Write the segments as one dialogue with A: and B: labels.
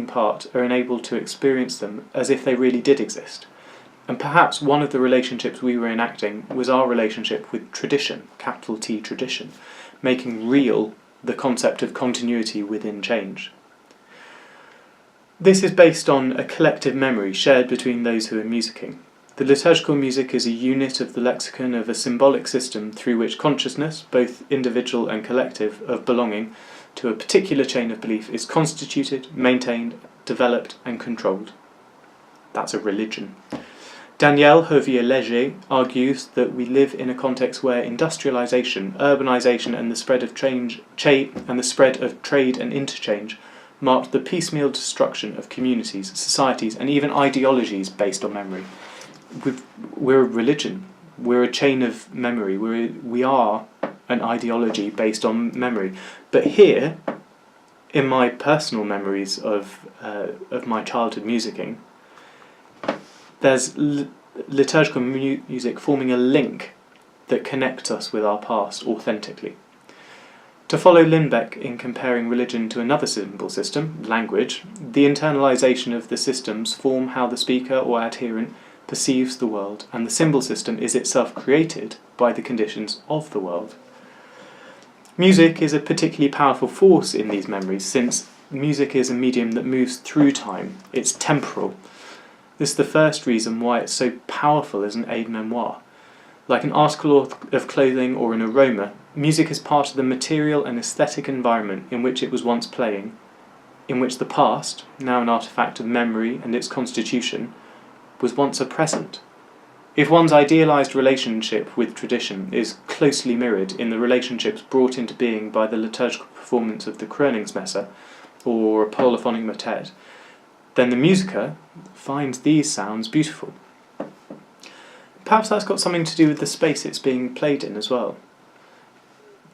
A: part are enabled to experience them as if they really did exist. And perhaps one of the relationships we were enacting was our relationship with tradition, capital T tradition, making real the concept of continuity within change. This is based on a collective memory shared between those who are musicking. The liturgical music is a unit of the lexicon of a symbolic system through which consciousness, both individual and collective, of belonging to a particular chain of belief is constituted, maintained, developed and controlled. That's a religion. Daniel Hervier-Léger argues that we live in a context where industrialisation, urbanisation and the spread of trade and interchange marked the piecemeal destruction of communities, societies and even ideologies based on memory. We're a religion. We're a chain of memory. We are an ideology based on memory. But here, in my personal memories of my childhood musicking, there's liturgical music forming a link that connects us with our past authentically. To follow Lindbeck in comparing religion to another symbol system, language, the internalisation of the systems form how the speaker or adherent perceives the world, and the symbol system is itself created by the conditions of the world. Music is a particularly powerful force in these memories, since music is a medium that moves through time. It's temporal. This is the first reason why it's so powerful as an aide-memoire. Like an article of clothing or an aroma, music is part of the material and aesthetic environment in which it was once playing, in which the past, now an artefact of memory and its constitution, was once a present. If one's idealised relationship with tradition is closely mirrored in the relationships brought into being by the liturgical performance of the Kroningsmesse or a polyphonic motet, then the musiker finds these sounds beautiful. Perhaps that's got something to do with the space it's being played in as well.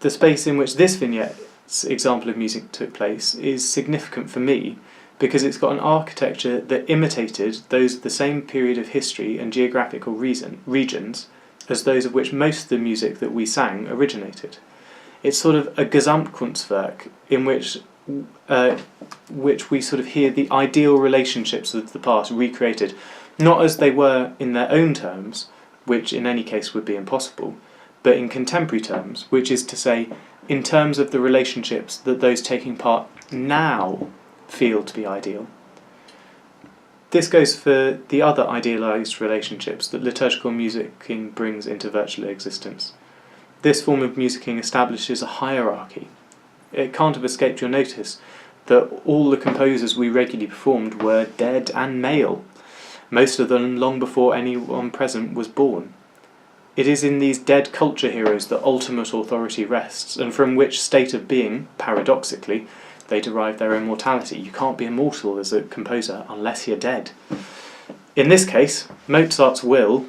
A: The space in which this vignette's example of music took place is significant for me because it's got an architecture that imitated those of the same period of history and geographical regions as those of which most of the music that we sang originated. It's sort of a Gesamtkunstwerk in which we sort of hear the ideal relationships of the past recreated, not as they were in their own terms, which in any case would be impossible, but in contemporary terms, which is to say, in terms of the relationships that those taking part now feel to be ideal. This goes for the other idealised relationships that liturgical musicking brings into virtual existence. This form of musicking establishes a hierarchy. It can't have escaped your notice that all the composers we regularly performed were dead and male, most of them long before anyone present was born. It is in these dead culture heroes that ultimate authority rests, and from which state of being, paradoxically, they derive their immortality. You can't be immortal as a composer unless you're dead. In this case, Mozart's will,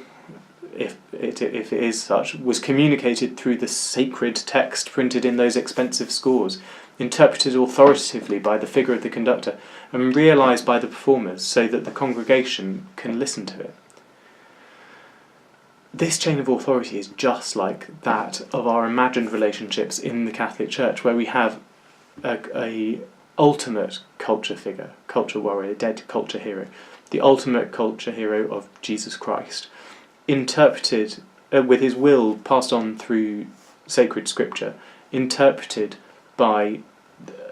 A: if it is such, was communicated through the sacred text printed in those expensive scores, interpreted authoritatively by the figure of the conductor, and realised by the performers so that the congregation can listen to it. This chain of authority is just like that of our imagined relationships in the Catholic Church, where we have a ultimate culture figure, culture warrior, dead culture hero, the ultimate culture hero of Jesus Christ, interpreted with his will passed on through sacred scripture, interpreted by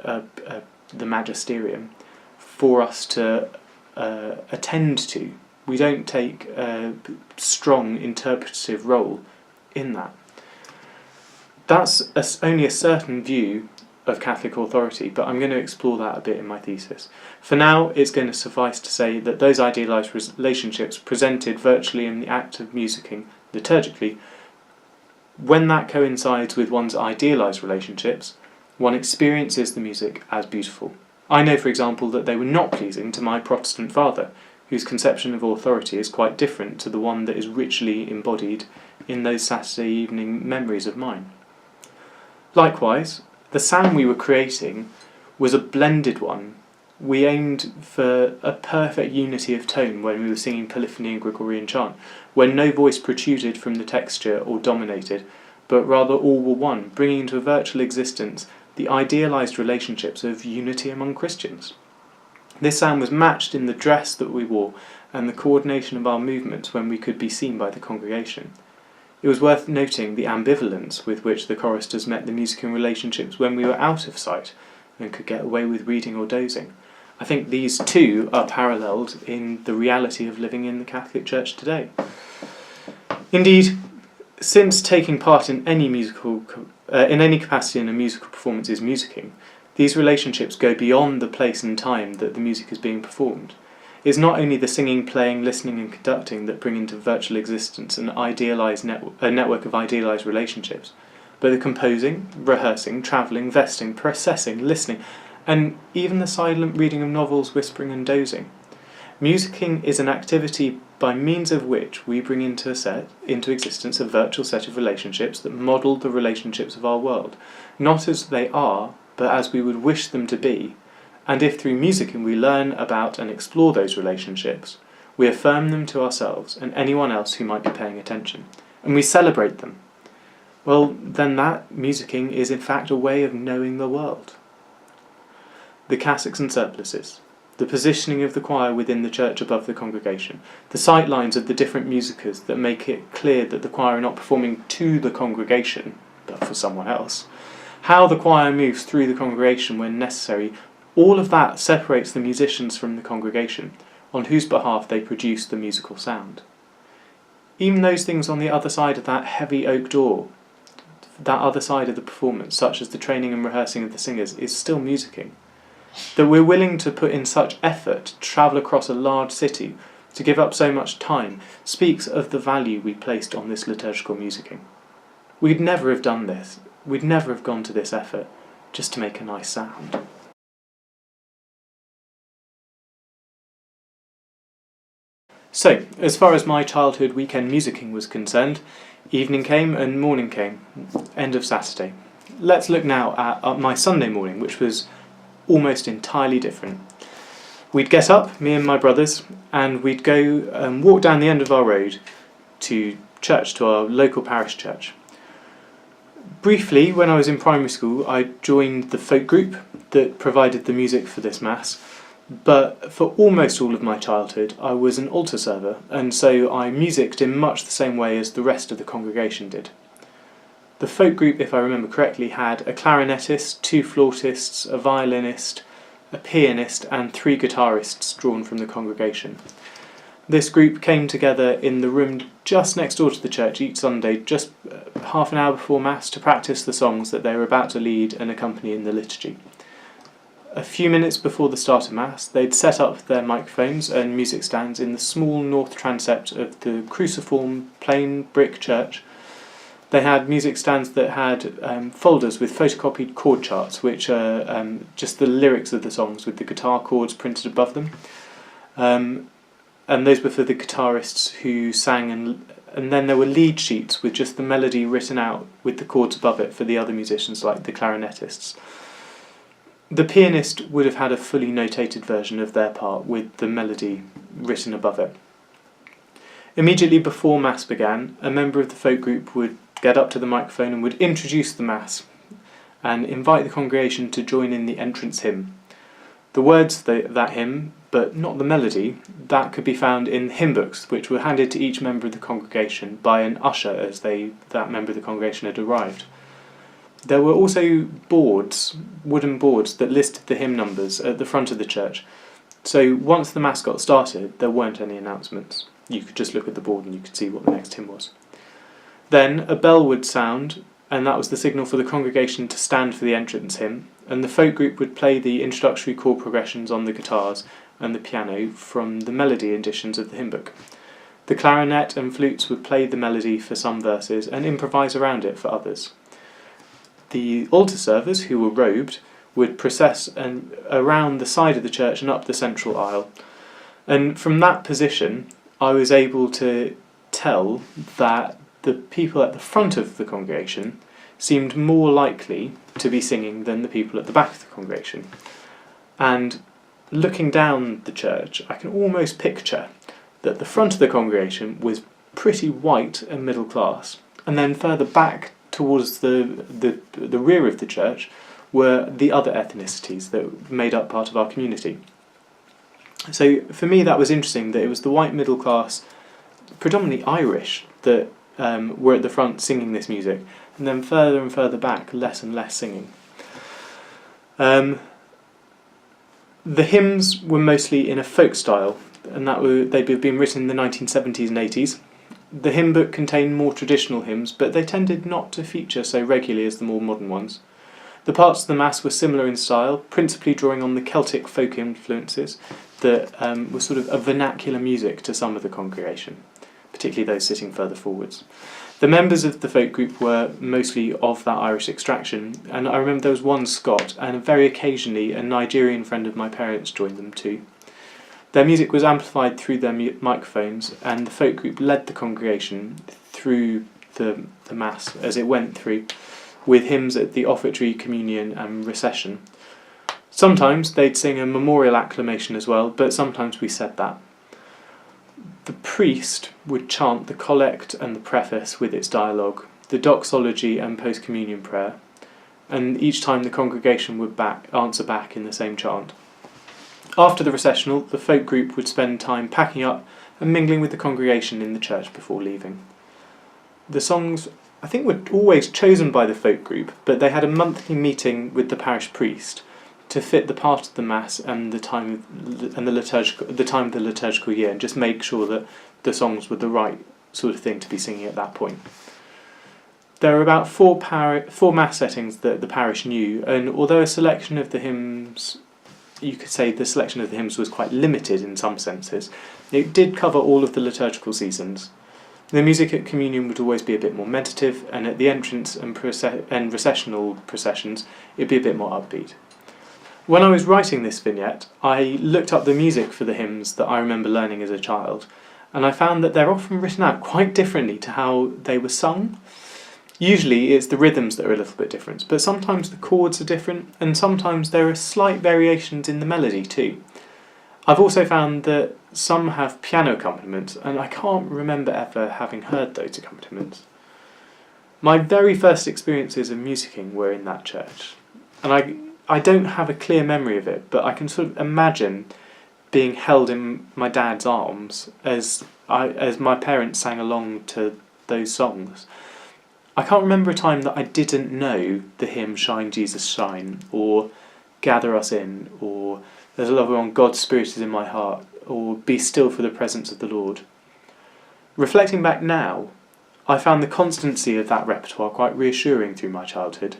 A: the magisterium for us to attend to. We don't take a strong interpretative role in that. That's only a certain view of Catholic authority, but I'm going to explore that a bit in my thesis. For now, it's going to suffice to say that those idealised relationships presented virtually in the act of musicking liturgically, when that coincides with one's idealised relationships, one experiences the music as beautiful. I know, for example, that they were not pleasing to my Protestant father, whose conception of authority is quite different to the one that is richly embodied in those Saturday evening memories of mine. Likewise, the sound we were creating was a blended one. We aimed for a perfect unity of tone when we were singing polyphony and Gregorian chant, when no voice protruded from the texture or dominated, but rather all were one, bringing into a virtual existence the idealised relationships of unity among Christians. This sound was matched in the dress that we wore and the coordination of our movements when we could be seen by the congregation. It was worth noting the ambivalence with which the choristers met the music and relationships when we were out of sight and could get away with reading or dozing. I think these two are paralleled in the reality of living in the Catholic Church today. Indeed, since taking part in any capacity in a musical performance is musicking, these relationships go beyond the place and time that the music is being performed. It's not only the singing, playing, listening and conducting that bring into virtual existence a network of idealised relationships, but the composing, rehearsing, travelling, vesting, processing, listening, and even the silent reading of novels, whispering and dozing. Musicking is an activity by means of which we bring into existence a virtual set of relationships that model the relationships of our world, not as they are, but as we would wish them to be. And if through musicking we learn about and explore those relationships, we affirm them to ourselves and anyone else who might be paying attention, and we celebrate them, well, then that musicking is in fact a way of knowing the world. The cassocks and surplices, the positioning of the choir within the church above the congregation, the sight lines of the different musicers that make it clear that the choir are not performing to the congregation, but for someone else, how the choir moves through the congregation when necessary, all of that separates the musicians from the congregation, on whose behalf they produce the musical sound. Even those things on the other side of that heavy oak door, that other side of the performance, such as the training and rehearsing of the singers, is still musicking. That we're willing to put in such effort to travel across a large city, to give up so much time, speaks of the value we placed on this liturgical musicking. We'd never have done this, we'd never have gone to this effort, just to make a nice sound. So, as far as my childhood weekend musicking was concerned, evening came and morning came, end of Saturday. Let's look now at my Sunday morning, which was almost entirely different. We'd get up, me and my brothers, and we'd go and walk down the end of our road to church, to our local parish church. Briefly, when I was in primary school, I joined the folk group that provided the music for this mass, but for almost all of my childhood I was an altar server, and so I musicked in much the same way as the rest of the congregation did. The folk group, if I remember correctly, had a clarinetist, 2 flautists, a violinist, a pianist and 3 guitarists drawn from the congregation. This group came together in the room just next door to the church each Sunday, just half an hour before Mass, to practice the songs that they were about to lead and accompany in the liturgy. A few minutes before the start of Mass, they'd set up their microphones and music stands in the small north transept of the cruciform plain brick church. They had music stands that had folders with photocopied chord charts, which are just the lyrics of the songs with the guitar chords printed above them. And those were for the guitarists who sang, and then there were lead sheets with just the melody written out with the chords above it for the other musicians, like the clarinetists. The pianist would have had a fully notated version of their part with the melody written above it. Immediately before Mass began, a member of the folk group would get up to the microphone and would introduce the Mass and invite the congregation to join in the entrance hymn. The words that hymn, but not the melody, that could be found in hymn books, which were handed to each member of the congregation by an usher as that member of the congregation had arrived. There were also boards, wooden boards, that listed the hymn numbers at the front of the church. So once the Mass got started, there weren't any announcements. You could just look at the board and you could see what the next hymn was. Then a bell would sound, and that was the signal for the congregation to stand for the entrance hymn, and the folk group would play the introductory chord progressions on the guitars and the piano from the melody editions of the hymn book. The clarinet and flutes would play the melody for some verses and improvise around it for others. The altar servers, who were robed, would process around the side of the church and up the central aisle. And from that position, I was able to tell that the people at the front of the congregation seemed more likely to be singing than the people at the back of the congregation. And looking down the church, I can almost picture that the front of the congregation was pretty white and middle class, and then further back towards the rear of the church were the other ethnicities that made up part of our community. So for me that was interesting, that it was the white middle class, predominantly Irish, that were at the front singing this music, and then further and further back, less and less singing. The hymns were mostly in a folk style, and they'd been written in the 1970s and 80s. The hymn book contained more traditional hymns, but they tended not to feature so regularly as the more modern ones. The parts of the Mass were similar in style, principally drawing on the Celtic folk influences that were sort of a vernacular music to some of the congregation, particularly those sitting further forwards. The members of the folk group were mostly of that Irish extraction, and I remember there was one Scot, and very occasionally a Nigerian friend of my parents joined them too. Their music was amplified through their microphones, and the folk group led the congregation through the Mass as it went through, with hymns at the offertory, communion and recession. Sometimes they'd sing a memorial acclamation as well, but sometimes we said that. The priest would chant the collect and the preface with its dialogue, the doxology and post-communion prayer, and each time the congregation would answer back in the same chant. After the recessional, the folk group would spend time packing up and mingling with the congregation in the church before leaving. The songs, I think, were always chosen by the folk group, but they had a monthly meeting with the parish priest to fit the part of the Mass and the time of the liturgical year, and just make sure that the songs were the right sort of thing to be singing at that point. There are about four Mass settings that the parish knew, and although a selection of the hymns, you could say the selection of the hymns was quite limited in some senses, it did cover all of the liturgical seasons. The music at communion would always be a bit more meditative, and at the entrance and recessional processions it'd be a bit more upbeat. When I was writing this vignette, I looked up the music for the hymns that I remember learning as a child, and I found that they're often written out quite differently to how they were sung. Usually it's the rhythms that are a little bit different, but sometimes the chords are different, and sometimes there are slight variations in the melody too. I've also found that some have piano accompaniments, and I can't remember ever having heard those accompaniments. My very first experiences of musicking were in that church, and I don't have a clear memory of it, but I can sort of imagine being held in my dad's arms as my parents sang along to those songs. I can't remember a time that I didn't know the hymn Shine Jesus Shine, or Gather Us In, or There's a Love One, God's Spirit is in My Heart, or Be Still for the Presence of the Lord. Reflecting back now, I found the constancy of that repertoire quite reassuring through my childhood.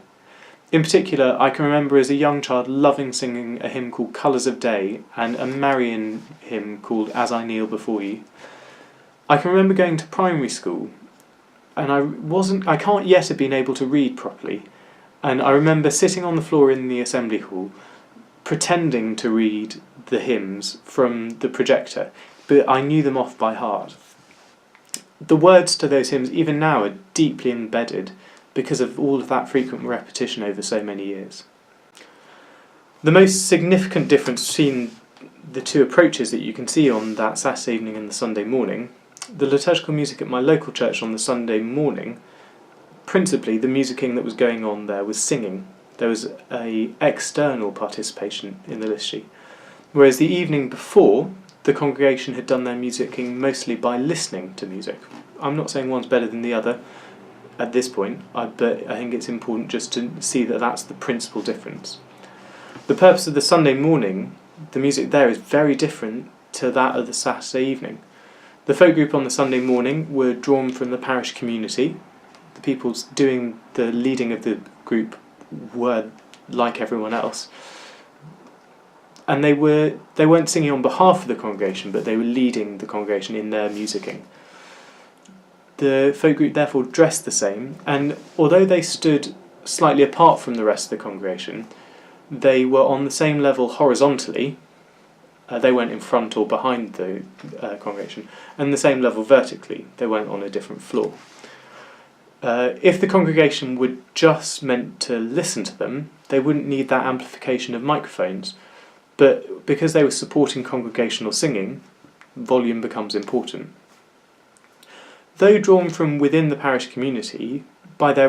A: In particular, I can remember as a young child loving singing a hymn called Colours of Day and a Marian hymn called As I Kneel Before You. I can remember going to primary school, and I can't yet have been able to read properly, and I remember sitting on the floor in the assembly hall pretending to read the hymns from the projector, but I knew them off by heart. The words to those hymns even now are deeply embedded because of all of that frequent repetition over so many years. The most significant difference between the two approaches that you can see on that Saturday evening and the Sunday morning, the liturgical music at my local church on the Sunday morning, principally the musicking that was going on there was singing. There was an external participation in the liturgy, whereas the evening before, the congregation had done their musicking mostly by listening to music. I'm not saying one's better than the other at this point, but I think it's important just to see that that's the principal difference. The purpose of the Sunday morning, the music there is very different to that of the Saturday evening. The folk group on the Sunday morning were drawn from the parish community. The people doing the leading of the group were like everyone else. And they weren't singing on behalf of the congregation, but they were leading the congregation in their musicking. The folk group therefore dressed the same, and although they stood slightly apart from the rest of the congregation, they were on the same level horizontally. They weren't in front or behind the congregation, and the same level vertically. They weren't on a different floor. If the congregation were just meant to listen to them, they wouldn't need that amplification of microphones. But because they were supporting congregational singing, volume becomes important. Though drawn from within the parish community, by their